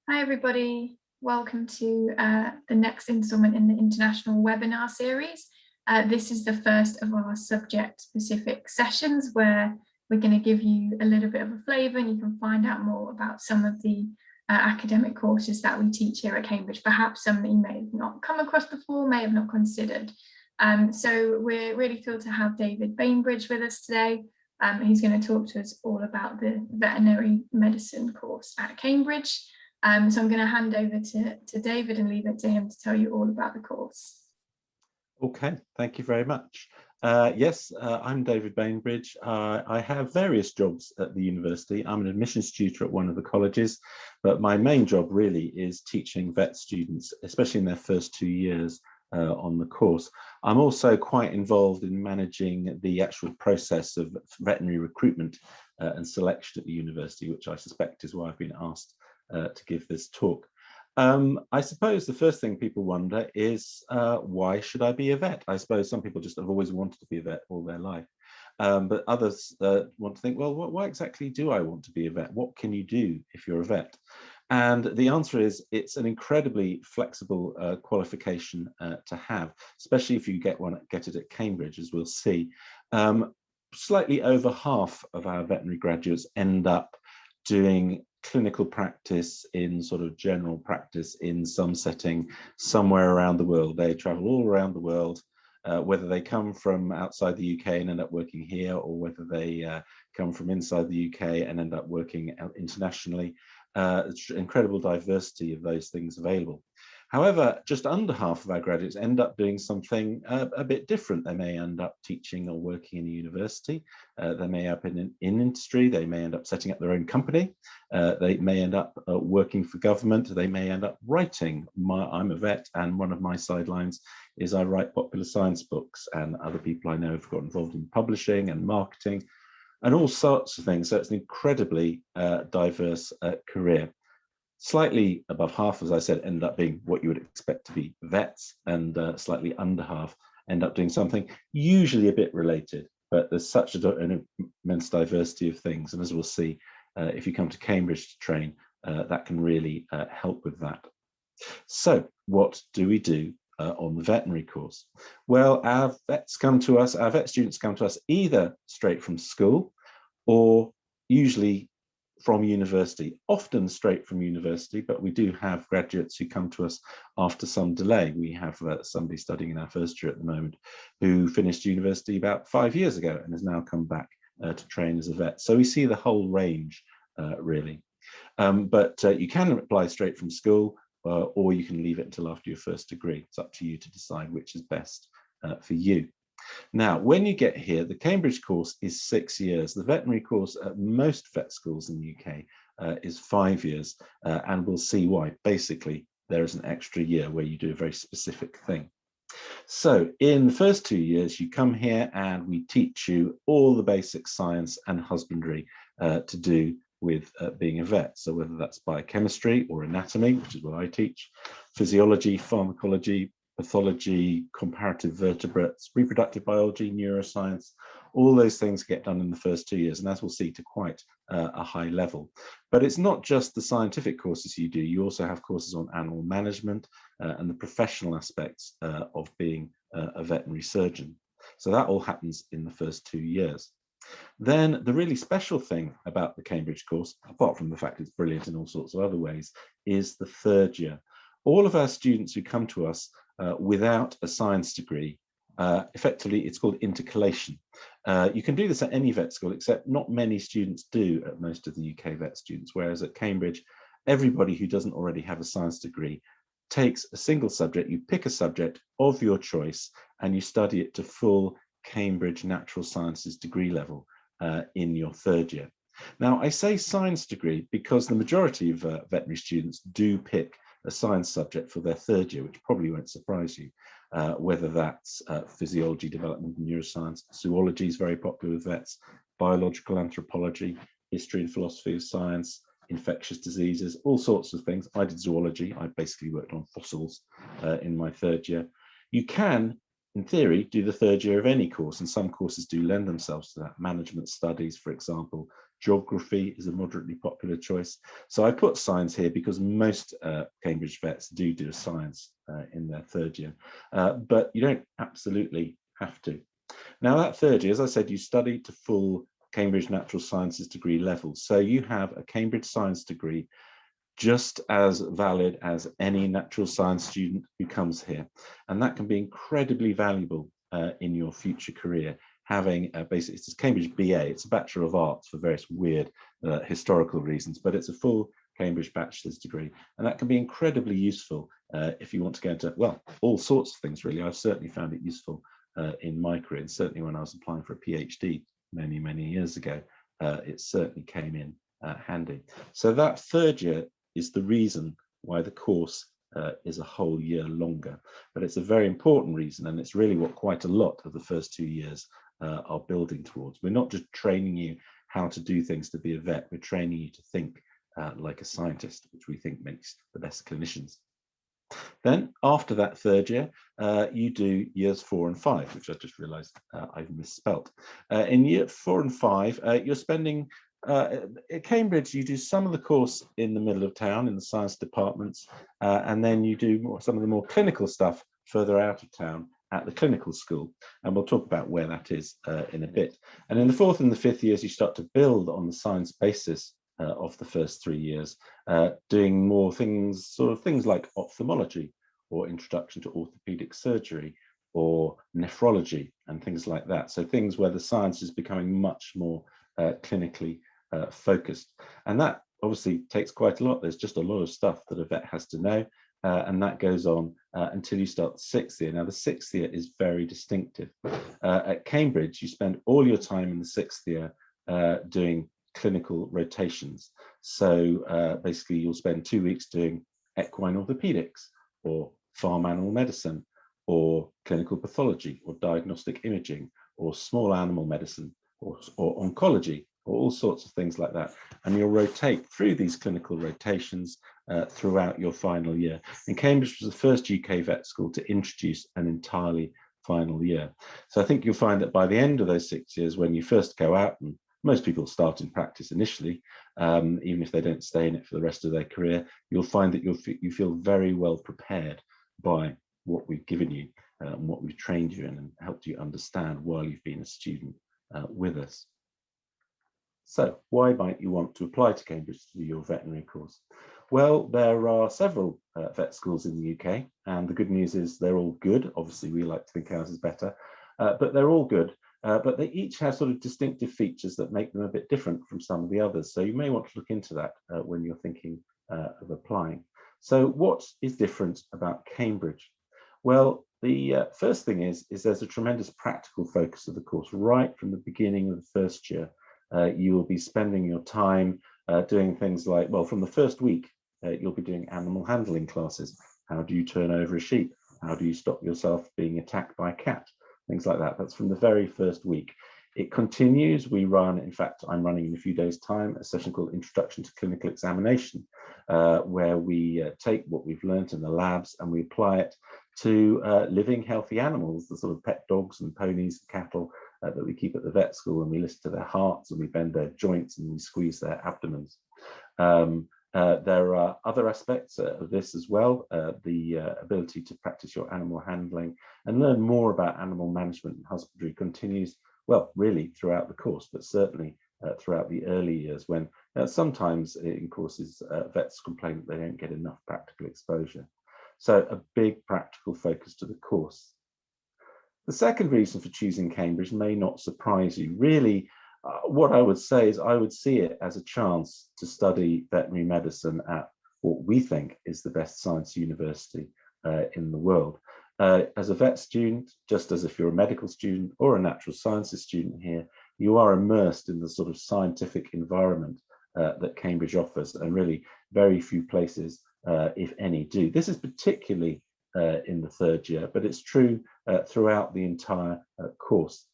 Hi everybody, welcome to the next instalment in the international webinar series. This is the first of our subject specific sessions where we're going to give you a little bit of a flavour and you can find out more about some of the academic courses that we teach here at Cambridge, perhaps some that you may have not come across before, may have not considered. So we're really thrilled to have David Bainbridge with us today. He's going to talk to us all about the veterinary medicine course at Cambridge. So I'm going to hand over to David and leave it to him to tell you all about the course. Okay, thank you very much. I'm David Bainbridge. I have various jobs at the university. I'm an admissions tutor at one of the colleges, but my main job really is teaching vet students, especially in their first 2 years on the course. I'm also quite involved in managing the actual process of veterinary recruitment and selection at the university, which I suspect is why I've been asked to give this talk. I suppose the first thing people wonder is why should I be a vet? I suppose some people just have always wanted to be a vet all their life, but others want to think, well, why exactly do I want to be a vet? What can you do if you're a vet? And the answer is it's an incredibly flexible qualification to have, especially if you get it at Cambridge, as we'll see. Slightly over half of our veterinary graduates end up doing clinical practice in sort of general practice in some setting somewhere around the world. They travel all around the world, whether they come from outside the UK and end up working here, or whether they come from inside the UK and end up working internationally. Incredible diversity of those things available. However, just under half of our graduates end up doing something a bit different. They may end up teaching or working in a university. They may end up in industry. They may end up setting up their own company. They may end up working for government. They may end up writing. I'm a vet, and one of my sidelines is I write popular science books, and other people I know have got involved in publishing and marketing and all sorts of things. So it's an incredibly diverse career. Slightly above half, as I said, end up being what you would expect to be vets, and slightly under half end up doing something usually a bit related, but there's such an immense diversity of things. And as we'll see, if you come to Cambridge to train, that can really help with that. So what do we do on the veterinary course? Well, our vet students come to us either straight from school or usually from university, often straight from university, but we do have graduates who come to us after some delay. We have somebody studying in our first year at the moment who finished university about 5 years ago and has now come back to train as a vet. So we see the whole range, really. But you can apply straight from school, or you can leave it until after your first degree. It's up to you to decide which is best for you. Now, when you get here, the Cambridge course is 6 years. The veterinary course at most vet schools in the UK is 5 years, and we'll see why. Basically, there is an extra year where you do a very specific thing. So in the first 2 years, you come here and we teach you all the basic science and husbandry to do with being a vet. So whether that's biochemistry or anatomy, which is what I teach, physiology, pharmacology, pathology, comparative vertebrates, reproductive biology, neuroscience, all those things get done in the first 2 years, and as we'll see, to quite a high level. But it's not just the scientific courses you do, you also have courses on animal management and the professional aspects of being a veterinary surgeon. So that all happens in the first 2 years. Then the really special thing about the Cambridge course, apart from the fact it's brilliant in all sorts of other ways, is the third year. All of our students who come to us without a science degree, effectively it's called intercalation. You can do this at any vet school, except not many students do at most of the UK vet students, whereas at Cambridge, everybody who doesn't already have a science degree takes a single subject. You pick a subject of your choice and you study it to full Cambridge Natural Sciences degree level in your third year. Now, I say science degree because the majority of veterinary students do pick a science subject for their third year, which probably won't surprise you, whether that's physiology, development and neuroscience. Zoology is very popular with vets, biological anthropology, history and philosophy of science, infectious diseases, all sorts of things. I did zoology. I basically worked on fossils in my third year. You can, in theory, do the third year of any course, and some courses do lend themselves to that. Management studies, for example, Geography is a moderately popular choice. So I put science here because most Cambridge vets do a science in their third year, but you don't absolutely have to. Now that third year, as I said, you study to full Cambridge Natural Sciences degree level. So you have a Cambridge Science degree just as valid as any natural science student who comes here. And that can be incredibly valuable in your future career. Having basically, it's a Cambridge BA, it's a Bachelor of Arts for various weird historical reasons, but it's a full Cambridge bachelor's degree. And that can be incredibly useful if you want to go into, well, all sorts of things really. I've certainly found it useful in my career, and certainly when I was applying for a PhD many, many years ago, it certainly came in handy. So that third year is the reason why the course is a whole year longer. But it's a very important reason, and it's really what quite a lot of the first 2 years are building towards. We're not just training you how to do things to be a vet, we're training you to think like a scientist, which we think makes the best clinicians. Then after that third year, you do years 4 and 5, which I just realized I've misspelt. In year 4 and 5, you're spending at Cambridge, you do some of the course in the middle of town in the science departments, and then you do some of the more clinical stuff further out of town at the clinical school. And we'll talk about where that is in a bit. And in the 4th and the 5th years, you start to build on the science basis of the first 3 years, doing more things, sort of things like ophthalmology or introduction to orthopedic surgery or nephrology and things like that. So things where the science is becoming much more clinically focused. And that obviously takes quite a lot. There's just a lot of stuff that a vet has to know, and that goes on until you start the 6th year. Now the 6th year is very distinctive. At Cambridge, you spend all your time in the 6th year doing clinical rotations. So basically you'll spend 2 weeks doing equine orthopedics or farm animal medicine or clinical pathology or diagnostic imaging or small animal medicine or oncology or all sorts of things like that. And you'll rotate through these clinical rotations throughout your final year. And Cambridge was the first UK vet school to introduce an entirely final year. So I think you'll find that by the end of those 6 years, when you first go out, and most people start in practice initially, even if they don't stay in it for the rest of their career, you'll find that you feel very well prepared by what we've given you and what we've trained you in and helped you understand while you've been a student with us. So why might you want to apply to Cambridge to do your veterinary course? Well, there are several vet schools in the UK, and the good news is they're all good. Obviously, we like to think ours is better, but they're all good. But they each have sort of distinctive features that make them a bit different from some of the others. So you may want to look into that when you're thinking of applying. So what is different about Cambridge? Well, the first thing is there's a tremendous practical focus of the course right from the beginning of the first year. You will be spending your time doing things like, well, from the first week, you'll be doing animal handling classes. How do you turn over a sheep? How do you stop yourself being attacked by a cat? Things like that. That's from the very first week. It continues. We run, in fact, I'm running in a few days' time, a session called Introduction to Clinical Examination, where we take what we've learned in the labs and we apply it to living healthy animals, the sort of pet dogs and ponies and cattle that we keep at the vet school, and we listen to their hearts and we bend their joints and we squeeze their abdomens. There are other aspects of this as well, the ability to practice your animal handling and learn more about animal management and husbandry continues, well, really throughout the course, but certainly throughout the early years when sometimes in courses vets complain that they don't get enough practical exposure. So a big practical focus to the course. The second reason for choosing Cambridge may not surprise you. Really, what I would say is I would see it as a chance to study veterinary medicine at what we think is the best science university in the world. As a vet student, just as if you're a medical student or a natural sciences student here, you are immersed in the sort of scientific environment that Cambridge offers, and really very few places, if any, do. This is particularly in the third year, but it's true throughout the entire course.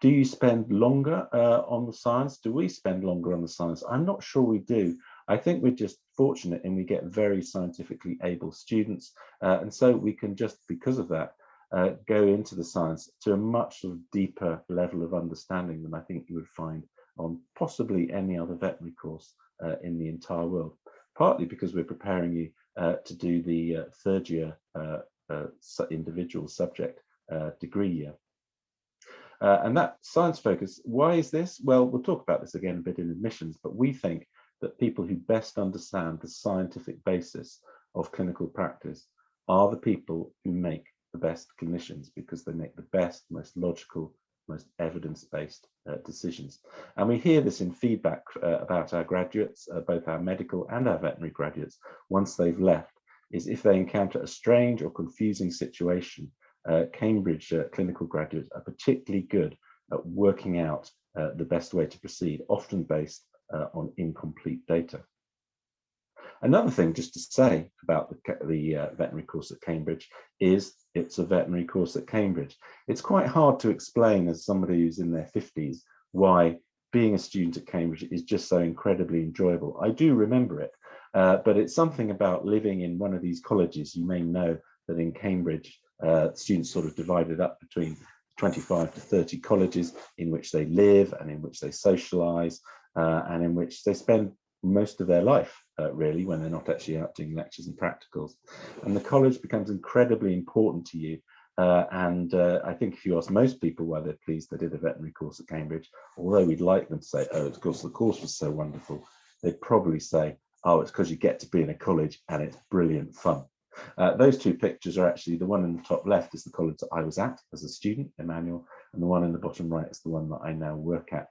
Do you spend longer on the science? Do we spend longer on the science? I'm not sure we do. I think we're just fortunate and we get very scientifically able students. And so we can just, because of that, go into the science to a much sort of deeper level of understanding than I think you would find on possibly any other veterinary course in the entire world, partly because we're preparing you to do the third year individual subject degree year. And that science focus, why is this? Well, we'll talk about this again a bit in admissions, but we think that people who best understand the scientific basis of clinical practice are the people who make the best clinicians, because they make the best, most logical, most evidence-based decisions. And we hear this in feedback about our graduates, both our medical and our veterinary graduates, once they've left, is if they encounter a strange or confusing situation, Cambridge clinical graduates are particularly good at working out the best way to proceed, often based on incomplete data. Another thing just to say about the veterinary course at Cambridge is it's a veterinary course at Cambridge. It's quite hard to explain as somebody who's in their 50s why being a student at Cambridge is just so incredibly enjoyable. I do remember it, but it's something about living in one of these colleges. You may know that in Cambridge, students sort of divided up between 25 to 30 colleges in which they live and in which they socialize and in which they spend most of their life, really, when they're not actually out doing lectures and practicals. And the college becomes incredibly important to you. I think if you ask most people why they're pleased they did a veterinary course at Cambridge, although we'd like them to say, oh, of course, the course was so wonderful, they'd probably say, oh, it's because you get to be in a college and it's brilliant fun. Those two pictures are actually, the one in the top left is the college that I was at as a student, Emmanuel, and the one in the bottom right is the one that I now work at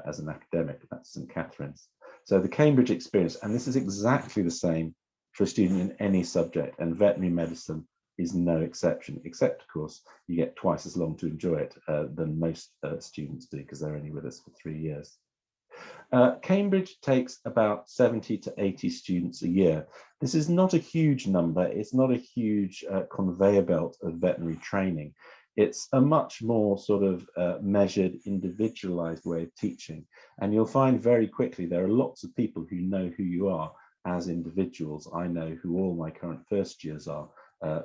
as an academic, that's St Catherine's. So the Cambridge experience, and this is exactly the same for a student in any subject, and veterinary medicine is no exception, except of course you get twice as long to enjoy it than most students do, because they're only with us for 3 years. Cambridge takes about 70 to 80 students a year. This is not a huge number. It's not a huge conveyor belt of veterinary training. It's a much more sort of measured, individualized way of teaching. And you'll find very quickly there are lots of people who know who you are as individuals. I know who all my current first years are,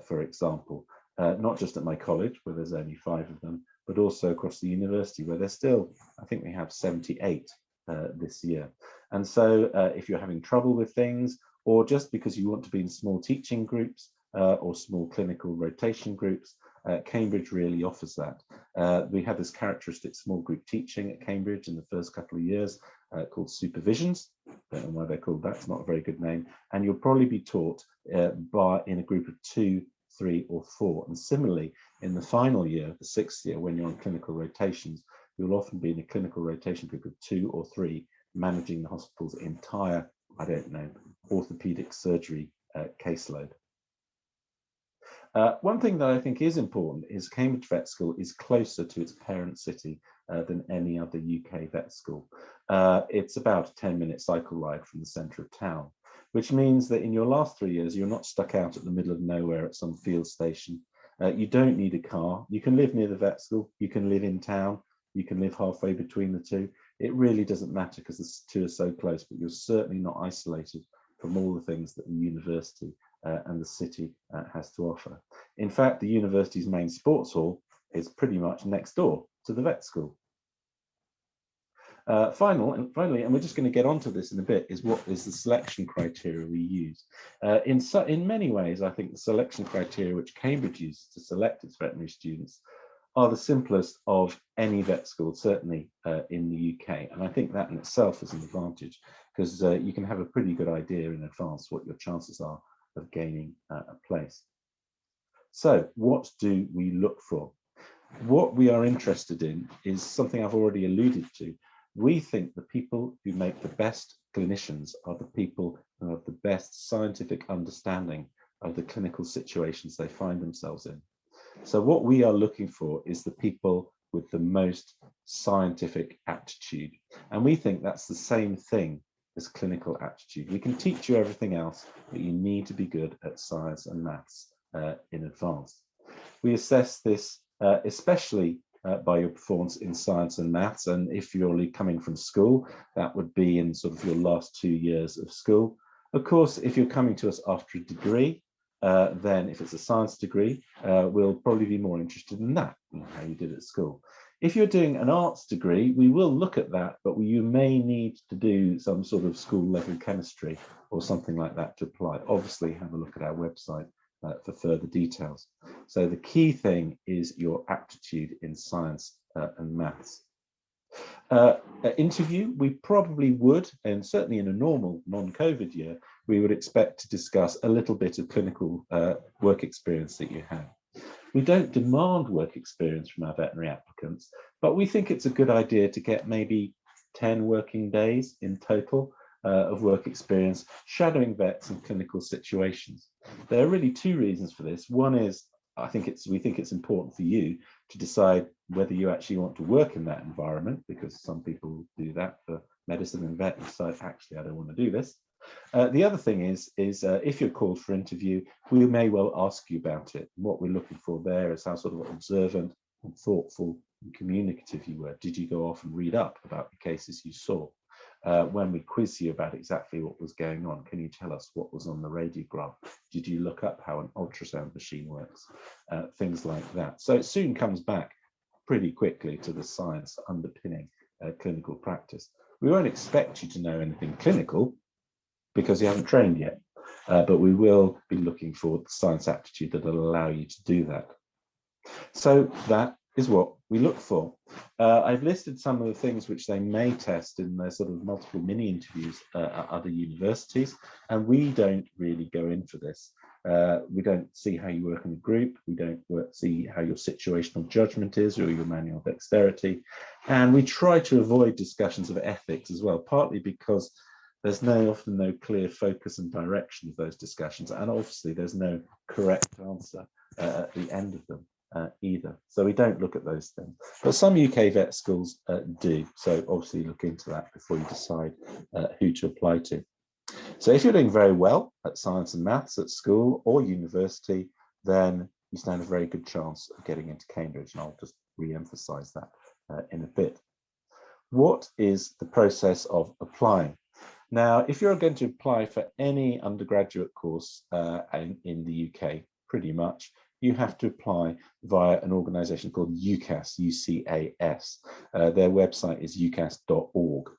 for example, not just at my college, where there's only 5 of them, but also across the university, where there's still, I think we have 78 this year. And so if you're having trouble with things, or just because you want to be in small teaching groups or small clinical rotation groups, Cambridge really offers that. We have this characteristic small group teaching at Cambridge in the first couple of years called supervisions. Don't know why they're called that, it's not a very good name. And you'll probably be taught in a group of 2, 3 or 4. And similarly, in the final year, the 6th year, when you're on clinical rotations, you'll often be in a clinical rotation group of 2 or 3, managing the hospital's entire, I don't know, orthopedic surgery caseload. One thing that I think is important is Cambridge Vet School is closer to its parent city than any other UK vet school. It's about a 10-minute cycle ride from the centre of town, which means that in your last 3 years, you're not stuck out at the middle of nowhere at some field station. You don't need a car. You can live near the vet school. You can live in town. You can live halfway between the two. It really doesn't matter because the two are so close, but you're certainly not isolated from all the things that the university and the city has to offer. In fact, the university's main sports hall is pretty much next door to the vet school. Finally, and we're just going to get onto this in a bit, is what is the selection criteria we use. In many ways, I think the selection criteria which Cambridge uses to select its veterinary students are the simplest of any vet school, certainly in the UK. And I think that in itself is an advantage, because you can have a pretty good idea in advance what your chances are of gaining a place. So what do we look for? What we are interested in is something I've already alluded to. We think the people who make the best clinicians are the people who have the best scientific understanding of the clinical situations they find themselves in. So what we are looking for is the people with the most scientific aptitude. And we think that's the same thing as clinical aptitude. We can teach you everything else, but you need to be good at science and maths in advance. We assess this especially by your performance in science and maths. And if you're coming from school, that would be in sort of your last 2 years of school. Of course, if you're coming to us after a degree, then if it's a science degree, we'll probably be more interested in that and how you did at school. If you're doing an arts degree, we will look at that, but you may need to do some sort of school level chemistry or something like that to apply. Obviously, have a look at our website for further details. So the key thing is your aptitude in science and maths. Interview, we probably would, and certainly in a normal non-COVID year, we would expect to discuss a little bit of clinical work experience that you have. We don't demand work experience from our veterinary applicants, but we think it's a good idea to get maybe 10 working days in total of work experience shadowing vets in clinical situations. There are really two reasons for this. One is we think it's important for you to decide whether you actually want to work in that environment, because some people do that for medicine and vet and decide, actually, I don't want to do this. The other thing is if you're called for interview, we may well ask you about it. And what we're looking for there is how sort of observant and thoughtful and communicative you were. Did you go off and read up about the cases you saw? When we quiz you about exactly what was going on, can you tell us what was on the radiograph? Did you look up how an ultrasound machine works? Things like that. So it soon comes back pretty quickly to the science underpinning clinical practice. We won't expect you to know anything clinical because you haven't trained yet, but we will be looking for the science aptitude that will allow you to do that. So that is what we look for. I've listed some of the things which they may test in their sort of multiple mini interviews at other universities, and we don't really go in for this. We don't see how you work in a group, we don't see how your situational judgment is or your manual dexterity, and we try to avoid discussions of ethics as well, partly because there's often no clear focus and direction of those discussions, and obviously there's no correct answer at the end of them either. So we don't look at those things. But some UK vet schools do. So obviously look into that before you decide who to apply to. So if you're doing very well at science and maths at school or university, then you stand a very good chance of getting into Cambridge. And I'll just re-emphasize that in a bit. What is the process of applying? Now, if you're going to apply for any undergraduate course in the UK, pretty much, you have to apply via an organisation called UCAS, UCAS. Their website is ucas.org.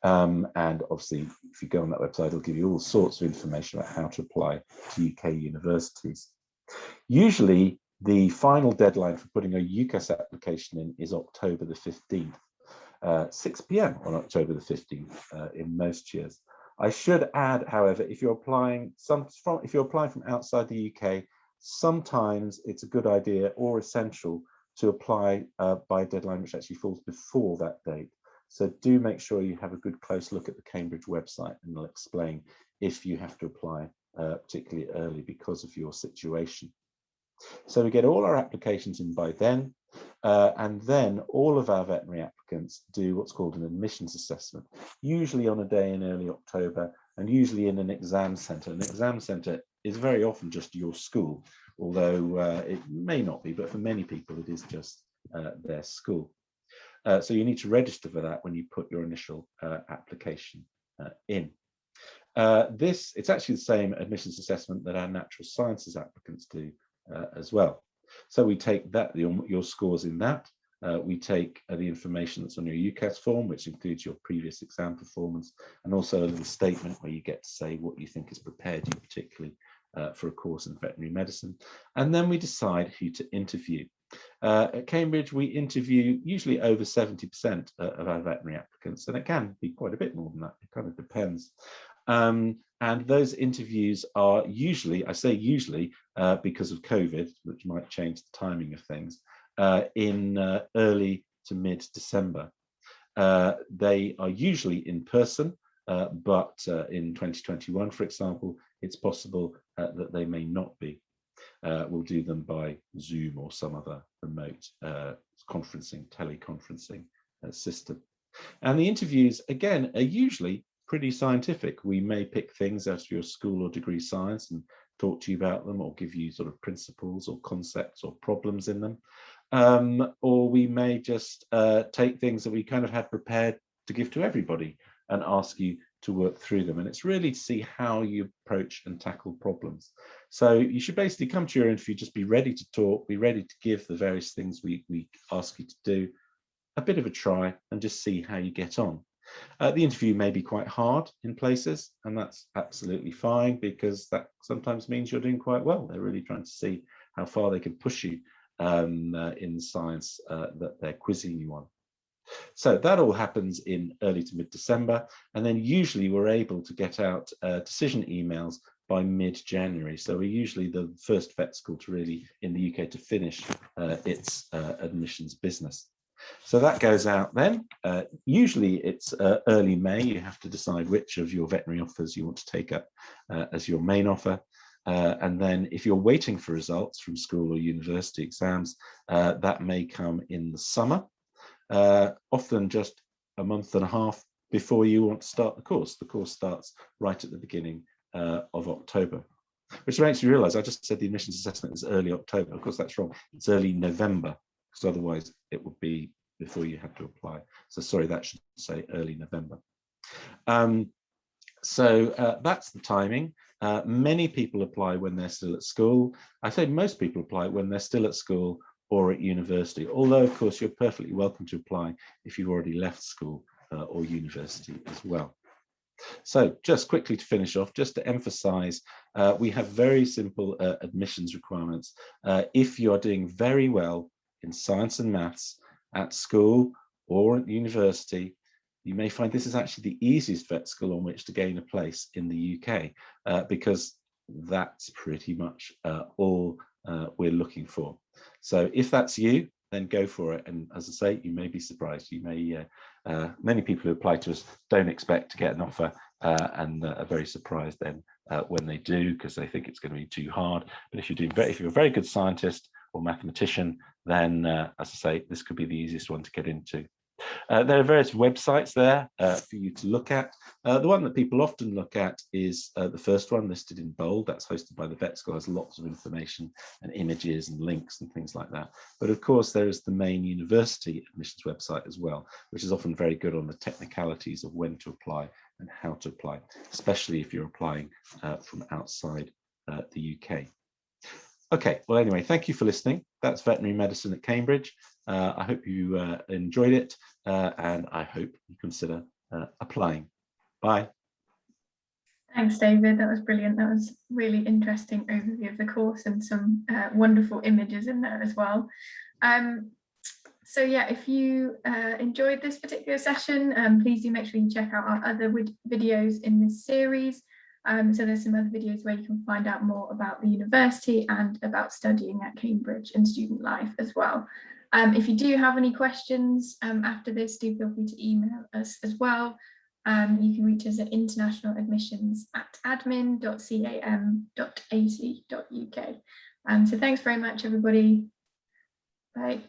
And obviously, if you go on that website, it'll give you all sorts of information about how to apply to UK universities. Usually, the final deadline for putting a UCAS application in is October the 15th. 6 p.m. on October the 15th in most years. I should add, however, if you're applying from outside the UK, sometimes it's a good idea or essential to apply by a deadline which actually falls before that date. So do make sure you have a good close look at the Cambridge website, and they'll explain if you have to apply particularly early because of your situation. So we get all our applications in by then. And then all of our veterinary applicants do what's called an admissions assessment, usually on a day in early October and usually in an exam centre. An exam centre is very often just your school, although it may not be, but for many people it is just their school. So you need to register for that when you put your initial application in. It's actually the same admissions assessment that our natural sciences applicants do as well. So we take that, your scores in that. We take the information that's on your UCAS form, which includes your previous exam performance, and also a little statement where you get to say what you think has prepared you particularly for a course in veterinary medicine. And then we decide who to interview. At Cambridge, we interview usually over 70% of our veterinary applicants, and it can be quite a bit more than that. It kind of depends. And those interviews are usually, I say usually, because of COVID, which might change the timing of things, in early to mid-December. They are usually in person, but in 2021, for example, it's possible that they may not be. We'll do them by Zoom or some other remote teleconferencing system. And the interviews, again, are usually pretty scientific. We may pick things out of your school or degree science and talk to you about them, or give you sort of principles or concepts or problems in them. Or we may just take things that we kind of had prepared to give to everybody and ask you to work through them. And it's really to see how you approach and tackle problems. So you should basically come to your interview, just be ready to talk, be ready to give the various things we ask you to do, a bit of a try and just see how you get on. The interview may be quite hard in places, and that's absolutely fine, because that sometimes means you're doing quite well. They're really trying to see how far they can push you in the science that they're quizzing you on. So that all happens in early to mid-December, and then usually we're able to get out decision emails by mid-January. So we're usually the first vet school to really, in the UK, to finish its admissions business. So that goes out then. Usually it's early May. You have to decide which of your veterinary offers you want to take up as your main offer. And then if you're waiting for results from school or university exams, that may come in the summer, often just a month and a half before you want to start the course. The course starts right at the beginning of October, which makes you realise I just said the admissions assessment is early October. Of course, that's wrong. It's early November, because otherwise it would be before you have to apply. So sorry, that should say early November. So that's the timing. Many people apply when they're still at school. I say most people apply when they're still at school or at university, although of course you're perfectly welcome to apply if you've already left school or university as well. So just quickly to finish off, just to emphasize, we have very simple admissions requirements. If you are doing very well in science and maths at school or at university, you may find this is actually the easiest vet school on which to gain a place in the UK, because that's pretty much all we're looking for. So if that's you, then go for it. And as I say, you may be surprised. You may, many people who apply to us don't expect to get an offer and are very surprised then when they do, because they think it's going to be too hard. But if you're a very good scientist or mathematician, then as I say, this could be the easiest one to get into. There are various websites there for you to look at. The one that people often look at is the first one listed in bold. That's hosted by the Vet School, has lots of information and images and links and things like that. But of course, there is the main university admissions website as well, which is often very good on the technicalities of when to apply and how to apply, especially if you're applying from outside the UK. Okay, well, anyway, thank you for listening. That's veterinary medicine at Cambridge. I hope you enjoyed it, and I hope you consider applying. Bye. Thanks, David. That was brilliant. That was really interesting overview of the course and some wonderful images in there as well. So yeah, if you enjoyed this particular session, please do make sure you check out our other videos in this series. So there's some other videos where you can find out more about the university and about studying at Cambridge and student life as well. If you do have any questions after this, do feel free to email us as well. You can reach us at internationaladmissions@admin.cam.ac.uk. So thanks very much, everybody. Bye.